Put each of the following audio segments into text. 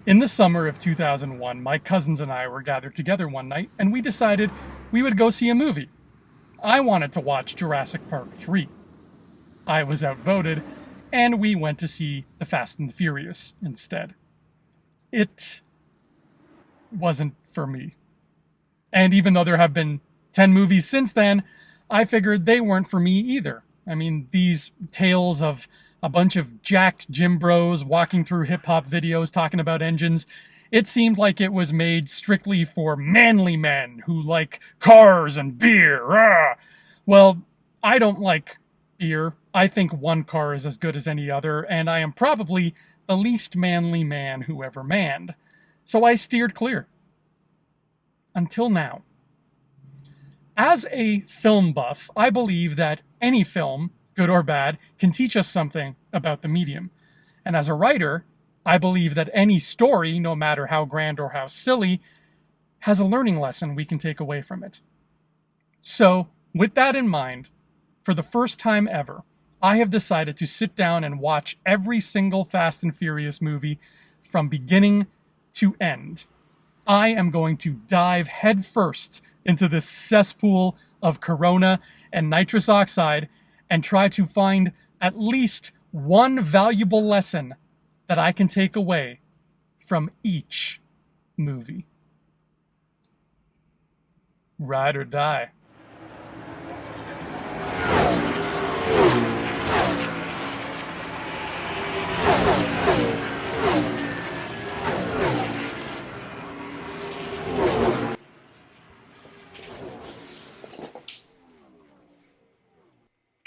In the summer of 2001, my cousins and I were gathered together one night and we decided we would go see a movie. I wanted to watch Jurassic Park 3. I was outvoted, and we went to see The Fast and the Furious instead. It wasn't for me. And even though there have been 10 movies since then, I figured they weren't for me either. I mean, these tales of a bunch of jacked gym bros walking through hip-hop videos talking about engines, it seemed like it was made strictly for manly men who like cars and beer. Ah! Well, I don't like beer. I think one car is as good as any other, and I am probably the least manly man who ever manned. So I steered clear. Until now. As a film buff, I believe that any film, good or bad, can teach us something about the medium. And as a writer, I believe that any story, no matter how grand or how silly, has a learning lesson we can take away from it. So, with that in mind, for the first time ever, I have decided to sit down and watch every single Fast and Furious movie from beginning to end. I am going to dive headfirst into this cesspool of Corona and nitrous oxide and try to find at least one valuable lesson that I can take away from each movie. Ride or die.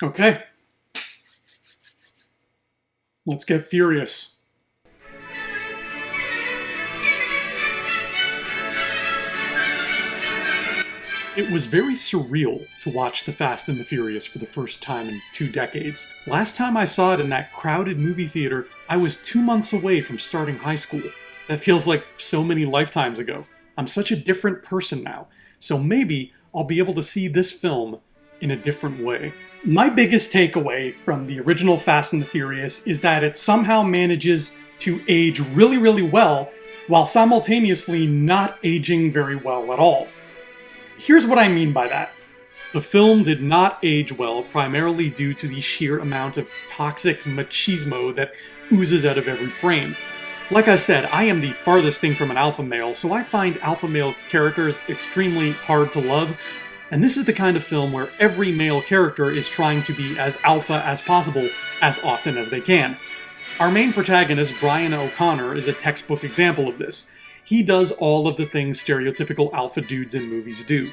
Okay. Let's get furious. It was very surreal to watch The Fast and the Furious for the first time in 2 decades. Last time I saw it in that crowded movie theater, I was 2 months away from starting high school. That feels like so many lifetimes ago. I'm such a different person now, so maybe I'll be able to see this film in a different way. My biggest takeaway from the original Fast and the Furious is that it somehow manages to age really, really well, while simultaneously not aging very well at all. Here's what I mean by that. The film did not age well, primarily due to the sheer amount of toxic machismo that oozes out of every frame. Like I said, I am the farthest thing from an alpha male, so I find alpha male characters extremely hard to love. And this is the kind of film where every male character is trying to be as alpha as possible, as often as they can. Our main protagonist, Brian O'Connor, is a textbook example of this. He does all of the things stereotypical alpha dudes in movies do.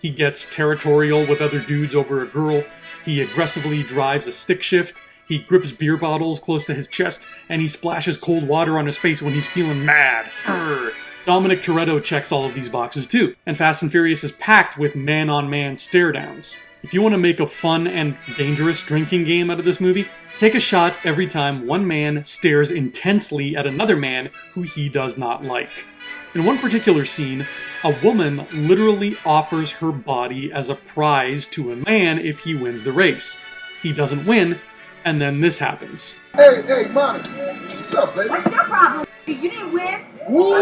He gets territorial with other dudes over a girl, he aggressively drives a stick shift, he grips beer bottles close to his chest, and he splashes cold water on his face when he's feeling mad. Urgh. Dominic Toretto checks all of these boxes too, and Fast and Furious is packed with man-on-man stare-downs. If you want to make a fun and dangerous drinking game out of this movie, take a shot every time one man stares intensely at another man who he does not like. In one particular scene, a woman literally offers her body as a prize to a man if he wins the race. He doesn't win, and then this happens. Hey, Monica, what's up, baby? What's your problem? You didn't win? Woo!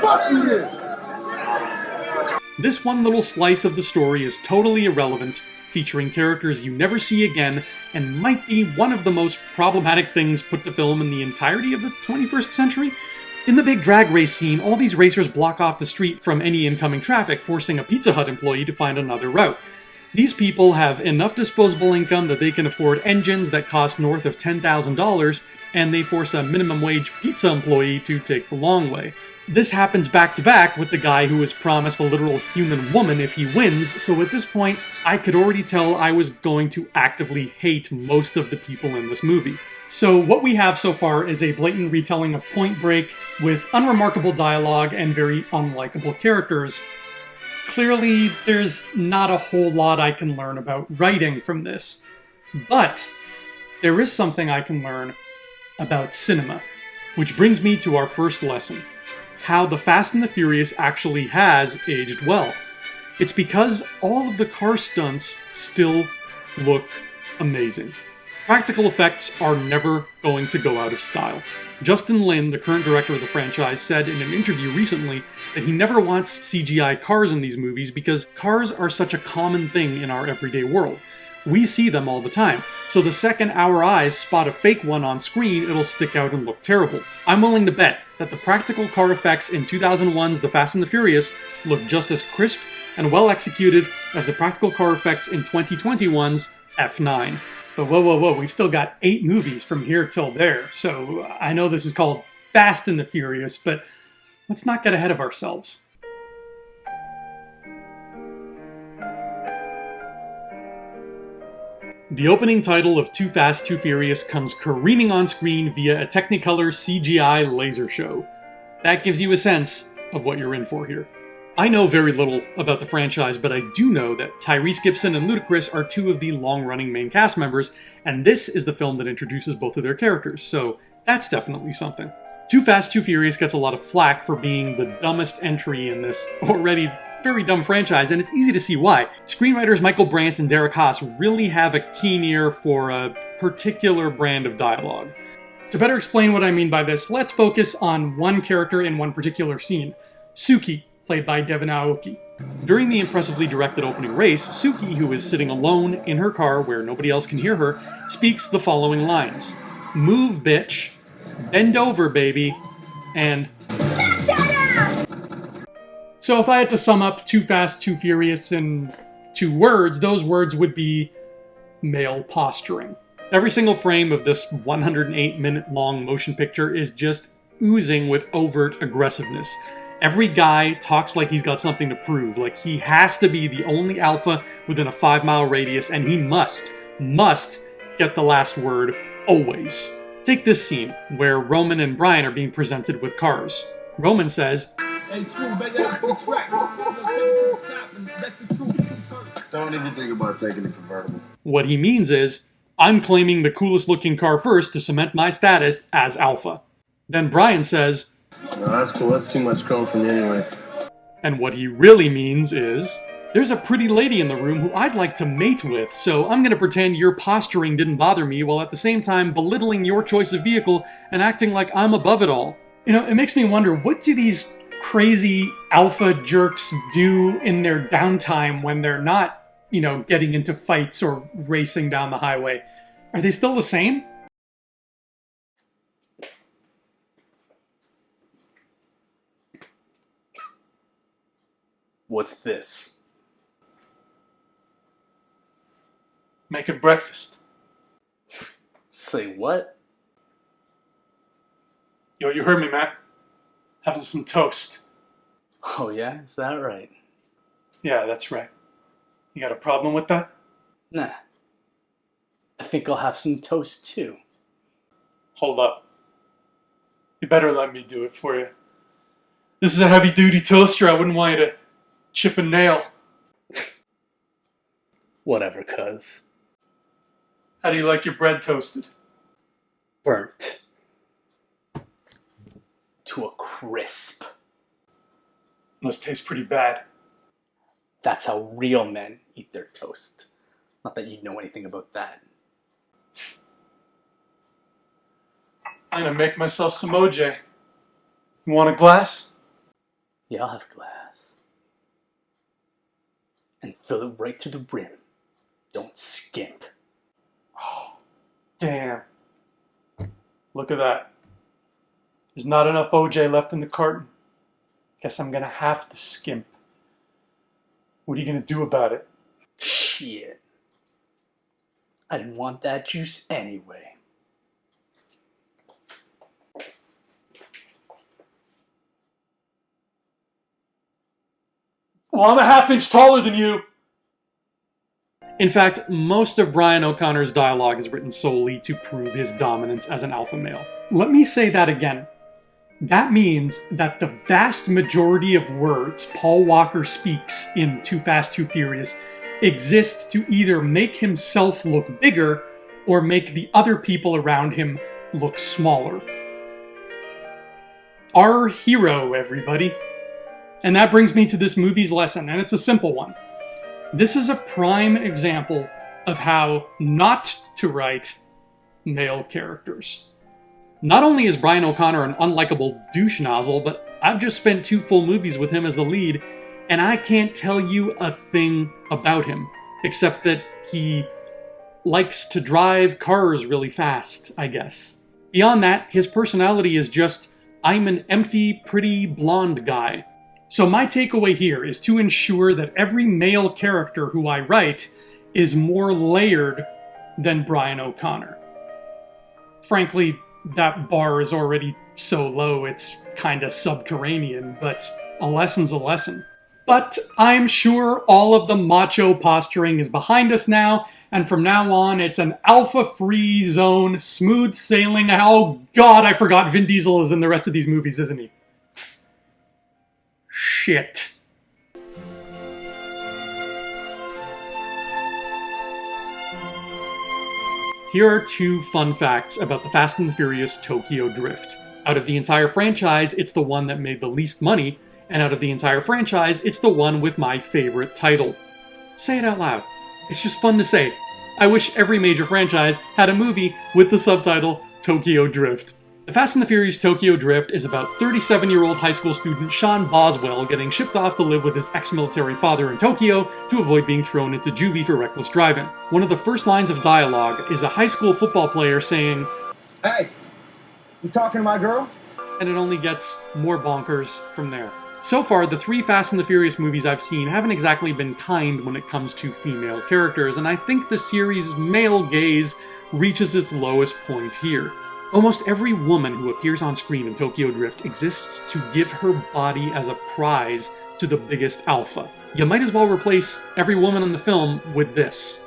Fuck you then! This one little slice of the story is totally irrelevant, featuring characters you never see again, and might be one of the most problematic things put to film in the entirety of the 21st century. In the big drag race scene, all these racers block off the street from any incoming traffic, forcing a Pizza Hut employee to find another route. These people have enough disposable income that they can afford engines that cost north of $10,000, and they force a minimum wage pizza employee to take the long way. This happens back to back with the guy who is promised a literal human woman if he wins, so at this point, I could already tell I was going to actively hate most of the people in this movie. So what we have so far is a blatant retelling of Point Break with unremarkable dialogue and very unlikable characters. Clearly, there's not a whole lot I can learn about writing from this. But there is something I can learn about cinema, which brings me to our first lesson. How The Fast and the Furious actually has aged well. It's because all of the car stunts still look amazing. Practical effects are never going to go out of style. Justin Lin, the current director of the franchise, said in an interview recently that he never wants CGI cars in these movies because cars are such a common thing in our everyday world. We see them all the time, so the second our eyes spot a fake one on screen, it'll stick out and look terrible. I'm willing to bet that the practical car effects in 2001's The Fast and the Furious look just as crisp and well executed as the practical car effects in 2021's F9. But whoa, we've still got 8 movies from here till there, so I know this is called Fast and the Furious, but let's not get ahead of ourselves. The opening title of Too Fast, Too Furious comes careening on screen via a Technicolor CGI laser show. That gives you a sense of what you're in for here. I know very little about the franchise, but I do know that Tyrese Gibson and Ludacris are 2 of the long-running main cast members, and this is the film that introduces both of their characters, so that's definitely something. Too Fast, Too Furious gets a lot of flack for being the dumbest entry in this already very dumb franchise, and it's easy to see why. Screenwriters Michael Brandt and Derek Haas really have a keen ear for a particular brand of dialogue. To better explain what I mean by this, let's focus on one character in one particular scene, Suki, played by Devon Aoki. During the impressively directed opening race, Suki, who is sitting alone in her car where nobody else can hear her, speaks the following lines: "Move, bitch," "Bend over, baby," and so if I had to sum up Too Fast, Too Furious in 2 words, those words would be male posturing. Every single frame of this 108-minute long motion picture is just oozing with overt aggressiveness. Every guy talks like he's got something to prove, like he has to be the only alpha within a 5-mile radius, and he must get the last word, always. Take this scene, where Roman and Brian are being presented with cars. Roman says, Hey, true, baby, that's the track. Take it to the top, and that's the truth first. Don't even think about taking the convertible. What he means is, I'm claiming the coolest looking car first to cement my status as alpha. Then Brian says, No, that's cool. That's too much chrome for me anyways. and what he really means is, there's a pretty lady in the room who I'd like to mate with, so I'm gonna pretend your posturing didn't bother me while at the same time belittling your choice of vehicle and acting like I'm above it all. You know, it makes me wonder, what do these crazy alpha jerks do in their downtime when they're not, getting into fights or racing down the highway? Are they still the same? What's this? Making breakfast. Say what? Yo, you heard me, Matt. Having some toast. Oh yeah? Is that right? Yeah, that's right. You got a problem with that? Nah. I think I'll have some toast too. Hold up. You better let me do it for you. This is a heavy-duty toaster. I wouldn't want you to chip a nail. Whatever, cuz. How do you like your bread toasted? Burnt. To a crisp. Must taste pretty bad. That's how real men eat their toast. Not that you know anything about that. I'm gonna make myself some OJ. You want a glass? Yeah, I'll have a glass. And fill it right to the rim. Don't skimp. Oh, damn. Look at that. There's not enough OJ left in the carton. Guess I'm gonna have to skimp. What are you gonna do about it? Shit. I didn't want that juice anyway. Well, I'm a half-inch taller than you! In fact, most of Brian O'Connor's dialogue is written solely to prove his dominance as an alpha male. Let me say that again. That means that the vast majority of words Paul Walker speaks in Too Fast, Too Furious exist to either make himself look bigger or make the other people around him look smaller. Our hero, everybody. And that brings me to this movie's lesson, and it's a simple one. This is a prime example of how not to write male characters. Not only is Brian O'Connor an unlikable douche nozzle, but I've just spent 2 full movies with him as the lead, and I can't tell you a thing about him, except that he likes to drive cars really fast, I guess. Beyond that, his personality is just, I'm an empty, pretty, blonde guy. So my takeaway here is to ensure that every male character who I write is more layered than Brian O'Connor. Frankly, that bar is already so low it's kinda subterranean, but a lesson's a lesson. But I'm sure all of the macho posturing is behind us now, and from now on it's an alpha-free zone, smooth sailing. Oh god, I forgot Vin Diesel is in the rest of these movies, isn't he? Shit. Here are 2 fun facts about the Fast and the Furious Tokyo Drift. Out of the entire franchise, it's the one that made the least money, and out of the entire franchise, it's the one with my favorite title. Say it out loud. It's just fun to say. I wish every major franchise had a movie with the subtitle Tokyo Drift. The Fast and the Furious Tokyo Drift is about 37-year-old high school student Sean Boswell getting shipped off to live with his ex-military father in Tokyo to avoid being thrown into juvie for reckless driving. One of the first lines of dialogue is a high school football player saying, "Hey, you talking to my girl?" And it only gets more bonkers from there. So far, the 3 Fast and the Furious movies I've seen haven't exactly been kind when it comes to female characters, and I think the series' male gaze reaches its lowest point here. Almost every woman who appears on screen in Tokyo Drift exists to give her body as a prize to the biggest alpha. You might as well replace every woman in the film with this.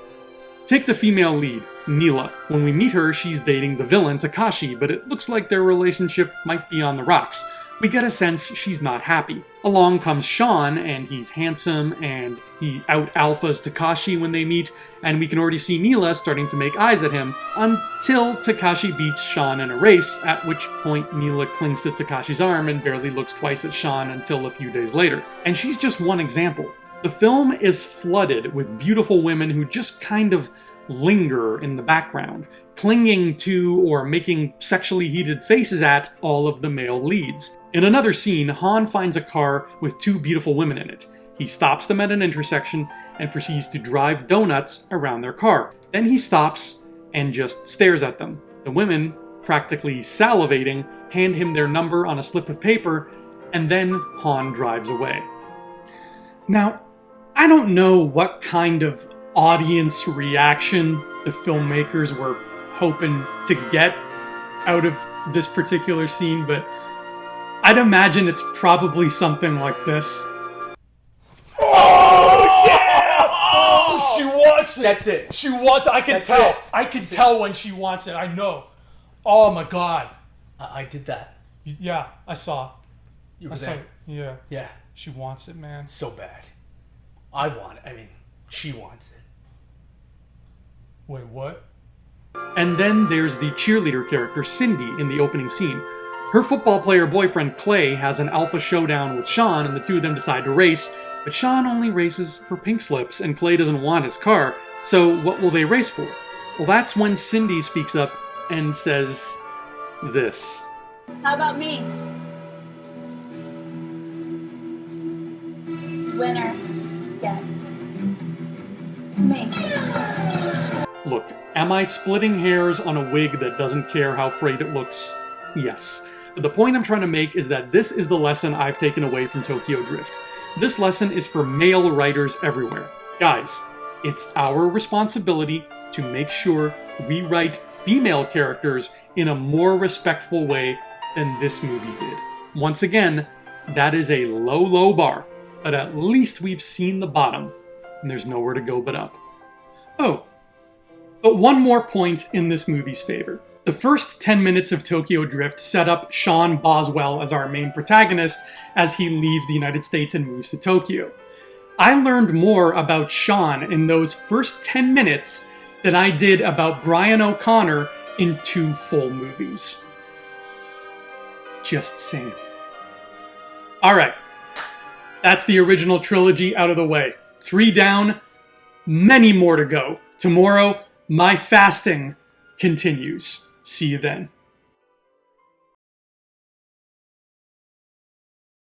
Take the female lead, Neela. When we meet her, she's dating the villain, Takashi, but it looks like their relationship might be on the rocks. We get a sense she's not happy. Along comes Sean, and he's handsome, and he out-alphas Takashi when they meet, and we can already see Neela starting to make eyes at him, until Takashi beats Sean in a race, at which point Neela clings to Takashi's arm and barely looks twice at Sean until a few days later. And she's just one example. The film is flooded with beautiful women who just kind of linger in the background, clinging to or making sexually heated faces at all of the male leads. In another scene, Han finds a car with 2 beautiful women in it. He stops them at an intersection and proceeds to drive donuts around their car. Then he stops and just stares at them. The women, practically salivating, hand him their number on a slip of paper, and then Han drives away. Now, I don't know what kind of audience reaction the filmmakers were hoping to get out of this particular scene, but I'd imagine it's probably something like this. Oh, yeah! Oh, she wants it. That's it. She wants it. I can That's tell. it. I can tell when she wants it. I know. Oh, my God. I did that. Yeah, I saw. You I were saw. there. Yeah. Yeah, She wants it, man. so bad. I want it. I mean, she wants it. Wait, what? And then there's the cheerleader character, Cindy, in the opening scene. Her football player boyfriend, Clay, has an alpha showdown with Sean, and the 2 of them decide to race, but Sean only races for pink slips, and Clay doesn't want his car, so what will they race for? Well, that's when Cindy speaks up and says this. How about me? Winner gets me. Look, am I splitting hairs on a wig that doesn't care how frayed it looks? Yes. But the point I'm trying to make is that this is the lesson I've taken away from Tokyo Drift. This lesson is for male writers everywhere. Guys, it's our responsibility to make sure we write female characters in a more respectful way than this movie did. Once again, that is a low, low bar, but at least we've seen the bottom, and there's nowhere to go but up. Oh, but one more point in this movie's favor. The first 10 minutes of Tokyo Drift set up Sean Boswell as our main protagonist as he leaves the United States and moves to Tokyo. I learned more about Sean in those first 10 minutes than I did about Brian O'Connor in 2 full movies. Just saying. Alright, that's the original trilogy out of the way. 3 down, many more to go. Tomorrow, my fasting continues. See you then.